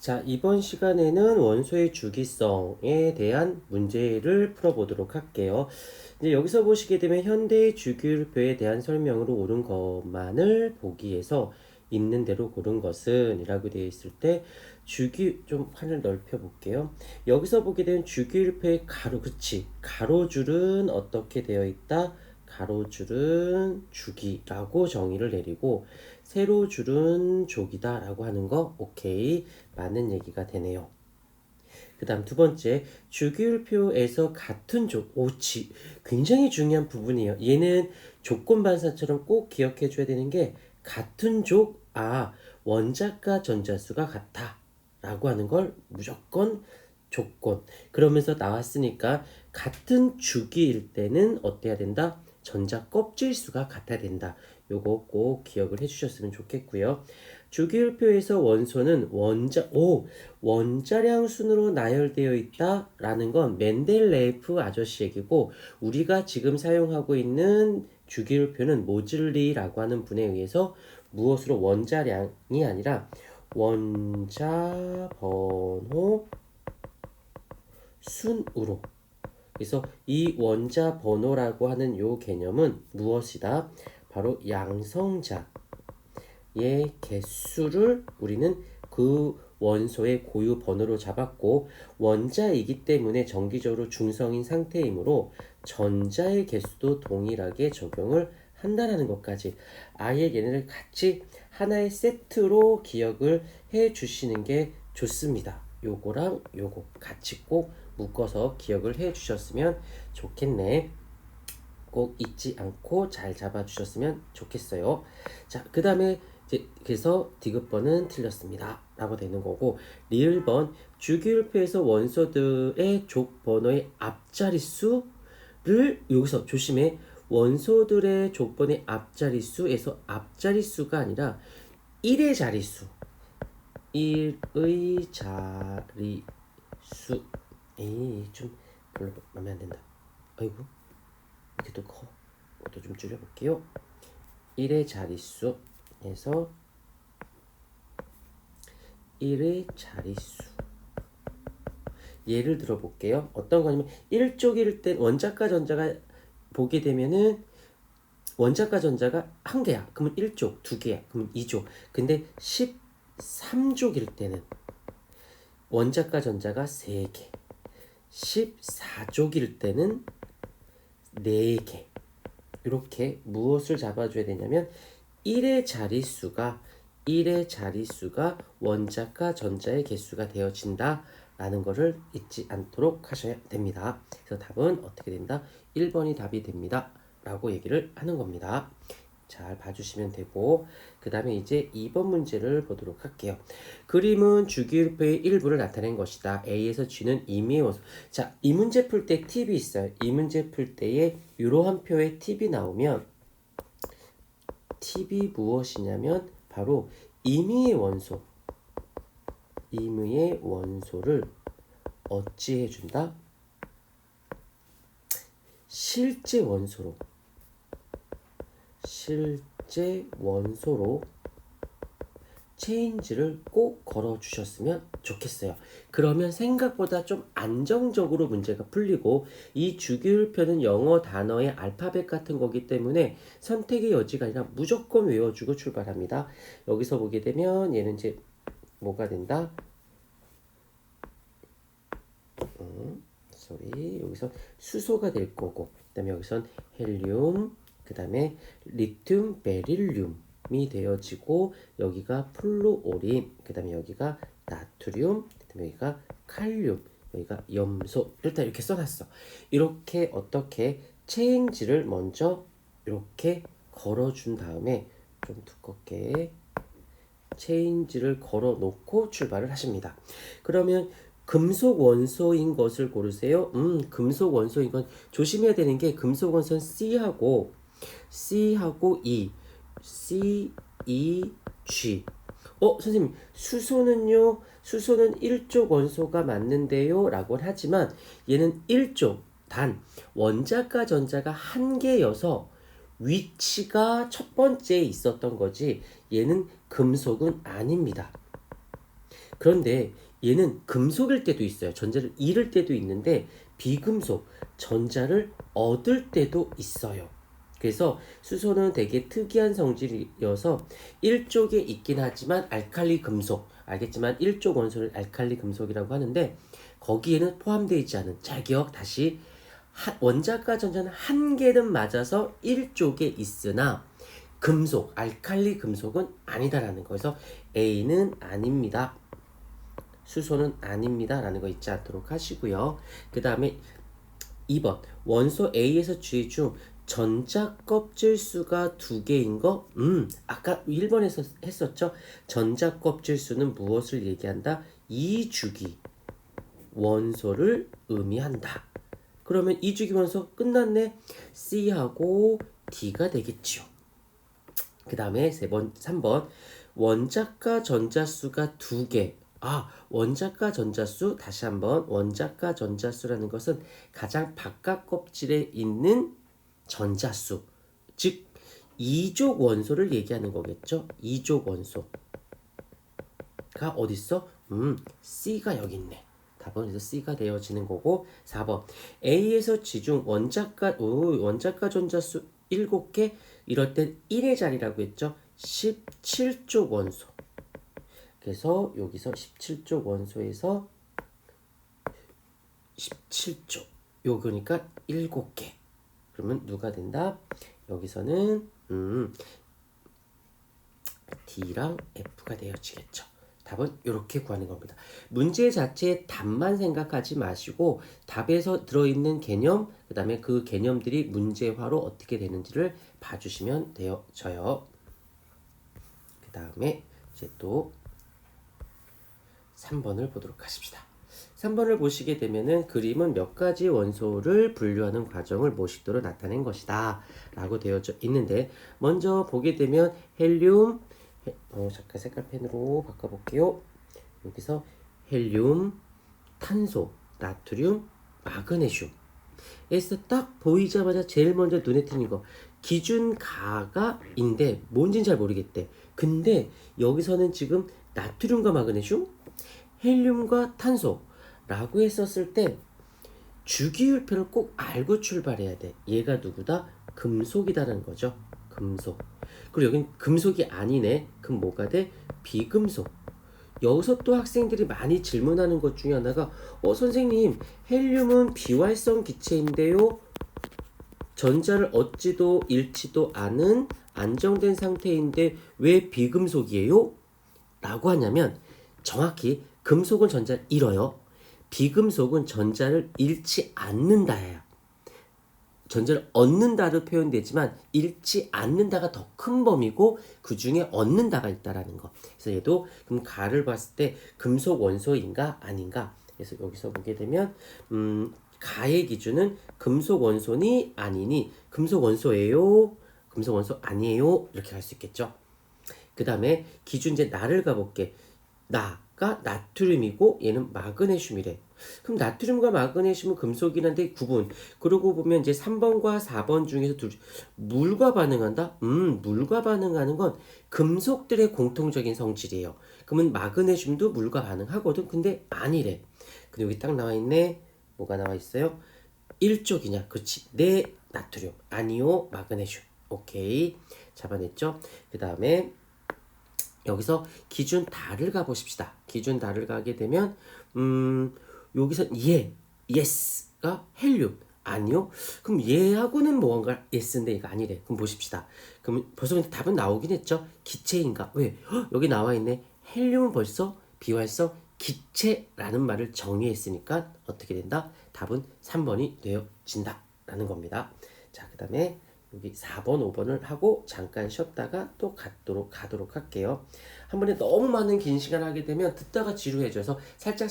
자, 이번 시간에는 원소의 주기성에 대한 문제를 풀어보도록 할게요. 이제 여기서 보시게 되면 현대의 주기율표에 대한 설명으로 옳은 것만을 보기 위해서 있는 대로 고른 것은 이라고 되어 있을 때 좀 하늘 넓혀 볼게요. 여기서 보게 되면 주기율표의 그치. 가로줄은 어떻게 되어 있다? 가로줄은 주기라고 정의를 내리고 세로줄은 족이다 라고 하는 거 오케이 맞는 얘기가 되네요. 그 다음 두 번째 주기율표에서 같은 오치 굉장히 중요한 부분이에요. 얘는 조건 반사처럼 꼭 기억해 줘야 되는 게 같은 원자과 전자수가 같아 라고 하는 걸 무조건 조건. 그러면서 나왔으니까 같은 주기일 때는 어때야 된다? 전자 껍질 수가 같아야 된다. 요거 꼭 기억을 해주셨으면 좋겠고요. 주기율표에서 원소는 원자량 순으로 나열되어 있다라는 건 멘델레이프 아저씨 얘기고, 우리가 지금 사용하고 있는 주기율표는 모즐리라고 하는 분에 의해서 무엇으로 원자량이 아니라 원자 번호 순으로. 그래서 이 원자 번호라고 하는 요 개념은 무엇이다? 바로 양성자의 개수를 우리는 그 원소의 고유 번호로 잡았고, 원자이기 때문에 정기적으로 중성인 상태이므로 전자의 개수도 동일하게 적용을 한다라는 것까지 아예 얘네를 같이 하나의 세트로 기억을 해 주시는 게 좋습니다. 요거랑 요거 같이 꼭 묶어서 기억을 해 주셨으면 좋겠네. 꼭 잊지 않고 잘 잡아 주셨으면 좋겠어요. 자, 그 다음에 그래서 디귿번은 틀렸습니다 라고 되는 거고, 리을번 주기율표에서 원소들의 족 번호의 앞자리수를 여기서 조심해. 원소들의 족번의 앞자리수에서 앞자리수가 아니라 1의 자리수, 1의 자리수. 좀 별로 마음에 안 든다. 아이고, 이렇게 또 커. 이것도 좀 줄여볼게요. 1의 자리수에서 1의 자리수. 예를 들어 볼게요. 어떤 거냐면 1쪽일 때 원자과 전자가 보게 되면은 원자과 전자가 한 개야. 그러면 1쪽, 두 개야. 그러면 2쪽. 근데 13쪽일 때는 원자과 전자가 3개. 14쪽일 때는 4개. 이렇게 무엇을 잡아줘야 되냐면 1의 자리수가 원자과 전자의 개수가 되어진다 라는 것을 잊지 않도록 하셔야 됩니다. 그래서 답은 어떻게 된다? 1번이 답이 됩니다 라고 얘기를 하는 겁니다. 잘 봐주시면 되고, 그 다음에 이제 2번 문제를 보도록 할게요. 그림은 주기율표의 일부를 나타낸 것이다. A에서 G는 임의의 원소. 자, 이 문제 풀 때 팁이 있어요. 이 문제 풀 때에 이러한 표에 팁이 나오면, 팁이 무엇이냐면 바로 임의의 원소를 어찌 해준다? 실제 원소로 체인지를 꼭 걸어주셨으면 좋겠어요. 그러면 생각보다 좀 안정적으로 문제가 풀리고, 이 주기율표는 영어 단어의 알파벳 같은 거기 때문에 선택의 여지가 아니라 무조건 외워주고 출발합니다. 여기서 보게 되면 얘는 이제 뭐가 된다? 여기서 수소가 될 거고, 그 다음에 여기선 헬륨, 그 다음에 리튬, 베릴륨이 되어지고, 여기가 플루오린, 그 다음에 여기가 나트륨, 그 다음에 여기가 칼륨, 여기가 염소. 일단 이렇게 써놨어. 이렇게 어떻게 체인지를 먼저 이렇게 걸어준 다음에 좀 두껍게 체인지를 걸어 놓고 출발을 하십니다. 그러면 금속 원소인 것을 고르세요. 금속 원소인 건 조심해야 되는 게, 금속 원소는 C하고 E, C, E, G. 선생님, 수소는요? 수소는 1쪽 원소가 맞는데요? 라고 하지만 얘는 1쪽, 단 원자과 전자가 한 개여서 위치가 첫 번째에 있었던 거지, 얘는 금속은 아닙니다. 그런데 얘는 금속일 때도 있어요. 전자를 잃을 때도 있는데 비금속, 전자를 얻을 때도 있어요. 그래서 수소는 되게 특이한 성질이어서 일족에 있긴 하지만 알칼리 금속, 알겠지만 일족 원소를 알칼리 금속이라고 하는데 거기에는 포함되어 있지 않은, 잘 기억 다시, 원자과 전자는 한 개는 맞아서 일족에 있으나 금속, 알칼리 금속은 아니다라는 거에서 A는 아닙니다. 수소는 아닙니다. 라는 거 잊지 않도록 하시고요. 그 다음에 2번. 원소 A에서 주의 중 전자 껍질 수가 2개인 거? 아까 1번에서 했었죠? 전자 껍질 수는 무엇을 얘기한다? 이주기 원소를 의미한다. 그러면 이주기 원소 끝났네. C하고 D가 되겠죠. 그 다음에 3번. 원자과 전자수가 2개. 원자과 전자수, 다시 한번, 원자과 전자수라는 것은 가장 바깥 껍질에 있는 전자수, 즉 이족 원소를 얘기하는 거겠죠. 이족 원소가 어딨어? C가 여기 있네. 답은 그래서 C가 되어지는 거고. 4번. A에서 지중 원자과 전자수 7개, 이럴 땐 1의 자리라고 했죠. 17족 원소. 그래서 여기서 17족 원소에서 17족, 요거니까 7개. 그러면 누가 된다? 여기서는 D랑 F가 되어지겠죠. 답은 이렇게 구하는 겁니다. 문제 자체의 답만 생각하지 마시고 답에서 들어있는 개념, 그 다음에 그 개념들이 문제화로 어떻게 되는지를 봐주시면 되어져요. 그 다음에 이제 또 3번을 보도록 하십시다. 3번을 보시게 되면은 그림은 몇 가지 원소를 분류하는 과정을 모식도로 나타낸 것이다 라고 되어져 있는데, 먼저 보게 되면 헬륨, 잠깐 색깔 펜으로 바꿔볼게요. 여기서 헬륨, 탄소, 나트륨, 마그네슘. 에서 딱 보이자마자 제일 먼저 눈에 띄는 거 기준 가가인데 뭔진 잘 모르겠대. 근데 여기서는 지금 나트륨과 마그네슘, 헬륨과 탄소라고 했었을 때 주기율표를 꼭 알고 출발해야 돼. 얘가 누구다? 금속이다라는 거죠. 금속. 그리고 여긴 금속이 아니네. 그럼 뭐가 돼? 비금속. 여기서 또 학생들이 많이 질문하는 것 중에 하나가 선생님, 헬륨은 비활성 기체인데요, 전자를 얻지도 잃지도 않은 안정된 상태인데 왜 비금속이에요? 라고 하냐면, 정확히 금속은 전자를 잃어요. 비금속은 전자를 잃지 않는다예요. 전자를 얻는다로 표현되지만 잃지 않는다가 더 큰 범위고 그 중에 얻는다가 있다라는 거. 그래서 얘도 그럼 가를 봤을 때 금속 원소인가 아닌가. 그래서 여기서 보게 되면 가의 기준은 금속 원소니 아니니, 금속 원소예요, 금속 원소 아니에요, 이렇게 갈 수 있겠죠. 그 다음에 기준 이제 나를 가볼게. 나가 나트륨이고 얘는 마그네슘이래. 그럼 나트륨과 마그네슘은 금속이긴 한데 구분. 그러고 보면 이제 3번과 4번 중에서 물과 반응한다? 물과 반응하는 건 금속들의 공통적인 성질이에요. 그러면 마그네슘도 물과 반응하거든. 근데 아니래. 근데 여기 딱 나와 있네. 뭐가 나와 있어요? 일족이냐? 그렇지. 네, 나트륨. 아니요, 마그네슘. 오케이. 잡아냈죠? 그 다음에 여기서 기준 다를 가보십시다. 기준 다를 가게 되면 여기서 yes가 헬륨. 아니요? 그럼 얘하고는 뭔가 yes인데 얘가 아니래. 그럼 보십시다. 그럼 벌써 답은 나오긴 했죠? 기체인가? 왜? 여기 나와 있네. 헬륨은 벌써 비활성 기체라는 말을 정의했으니까 어떻게 된다? 답은 3번이 되어진다 라는 겁니다. 자, 그 다음에 여기 4번, 5번을 하고 잠깐 쉬었다가 또 가도록 할게요. 한 번에 너무 많은 긴 시간 하게 되면 듣다가 지루해져서 살짝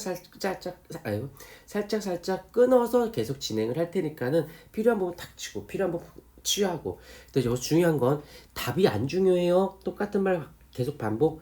끊어서 계속 진행을 할 테니까는 필요한 부분 탁 치고 필요한 부분 취하고. 근데 여기서 중요한 건 답이 안 중요해요. 똑같은 말 계속 반복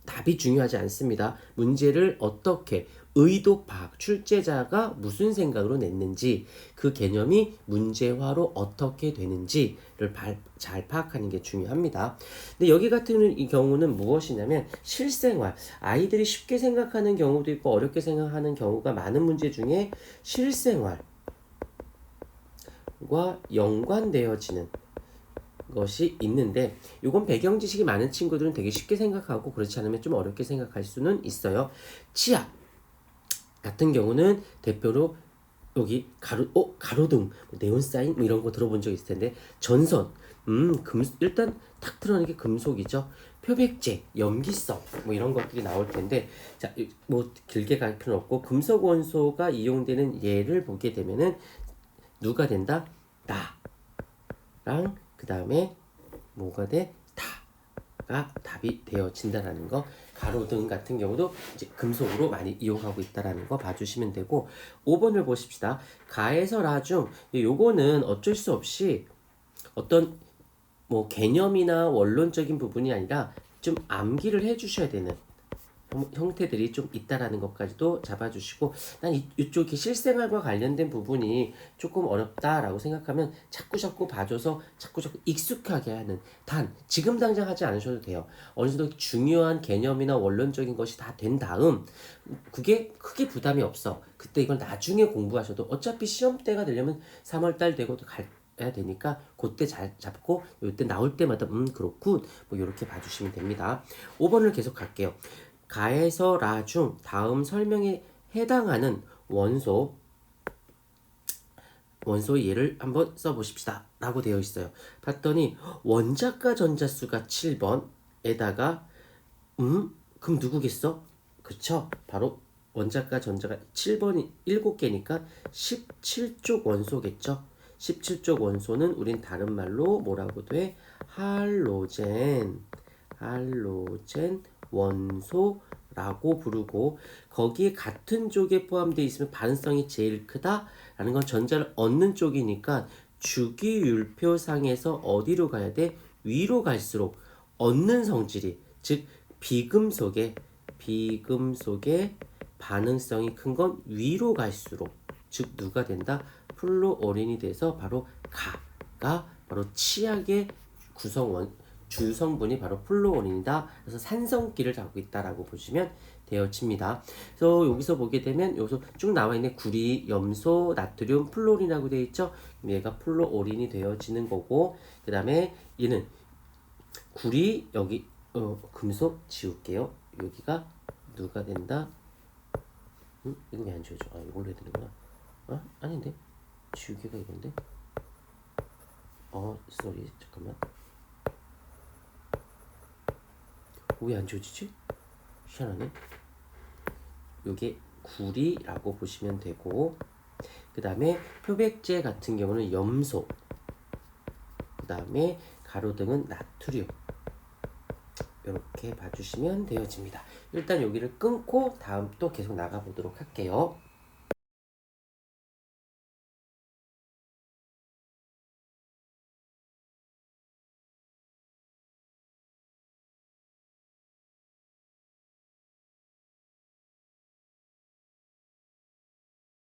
답이 중요하지 않습니다. 문제를 어떻게 의도 파악, 출제자가 무슨 생각으로 냈는지, 그 개념이 문제화로 어떻게 되는지를 잘 파악하는 게 중요합니다. 근데 여기 같은 이 경우는 무엇이냐면 실생활, 아이들이 쉽게 생각하는 경우도 있고 어렵게 생각하는 경우가 많은 문제 중에 실생활과 연관되어지는 것이 있는데, 이건 배경 지식이 많은 친구들은 되게 쉽게 생각하고 그렇지 않으면 좀 어렵게 생각할 수는 있어요. 치아 같은 경우는 대표로 여기 가로등, 네온사인 이런 거 들어본 적 있을 텐데, 전선, 일단 탁 드러나는 게 금속이죠. 표백제, 염기성 이런 것들이 나올 텐데, 자, 길게 갈 필요는 없고 금속 원소가 이용되는 예를 보게 되면은 누가 된다? 나랑 그 다음에 뭐가 돼? 다가 답이 되어진다라는 거. 가로등 같은 경우도 이제 금속으로 많이 이용하고 있다라는 거 봐주시면 되고, 5번을 보십시다. 가에서 라중, 요거는 어쩔 수 없이 어떤 개념이나 원론적인 부분이 아니라 좀 암기를 해주셔야 되는 형태들이 좀 있다라는 것까지도 잡아주시고, 난 이쪽이 실생활과 관련된 부분이 조금 어렵다라고 생각하면 자꾸 봐줘서 자꾸 익숙하게 하는, 단 지금 당장 하지 않으셔도 돼요. 어느 정도 중요한 개념이나 원론적인 것이 다 된 다음 그게 크게 부담이 없어. 그때 이걸 나중에 공부하셔도 어차피 시험 때가 되려면 3월달 되고도 가야 되니까 그때 잘 잡고 이때 나올 때마다 그렇군 이렇게 봐주시면 됩니다. 5번을 계속 갈게요. 가에서 라 중 다음 설명에 해당하는 원소의 예를 한번 써보십시다 라고 되어 있어요. 봤더니 원자가 전자수가 7번에다가 그럼 누구겠어? 그쵸? 바로 원자가 전자가 7번이 7개니까 17쪽 원소겠죠? 17쪽 원소는 우린 다른 말로 뭐라고 돼? 할로젠 원소라고 부르고, 거기에 같은 쪽에 포함되어 있으면 반응성이 제일 크다라는 건 전자를 얻는 쪽이니까 주기율표상에서 어디로 가야 돼? 위로 갈수록 얻는 성질이, 즉 비금속의 반응성이 큰 건 위로 갈수록, 즉 누가 된다? 플루오린이 돼서 바로 가가 바로 치약의 주성분이 바로 플루오린이다. 그래서 산성기를 갖고 있다라고 보시면 되어집니다. 그래서 여기서 보게 되면 여기서 쭉 나와 있는 구리, 염소, 나트륨, 플루오린이라고 되어 있죠. 얘가 플루오린이 되어지는 거고, 그 다음에 얘는 구리, 여기 금속 지울게요. 여기가 누가 된다? 이거 왜 안 지워져? 이걸로 해야 되는구나. 아닌데? 지우개가 이건데? 쏘리, 잠깐만. 왜 안 지워지지? 희한하네. 요게 구리라고 보시면 되고, 그 다음에 표백제 같은 경우는 염소, 그 다음에 가로등은 나트륨, 이렇게 봐주시면 되어집니다. 일단 여기를 끊고 다음 또 계속 나가보도록 할게요.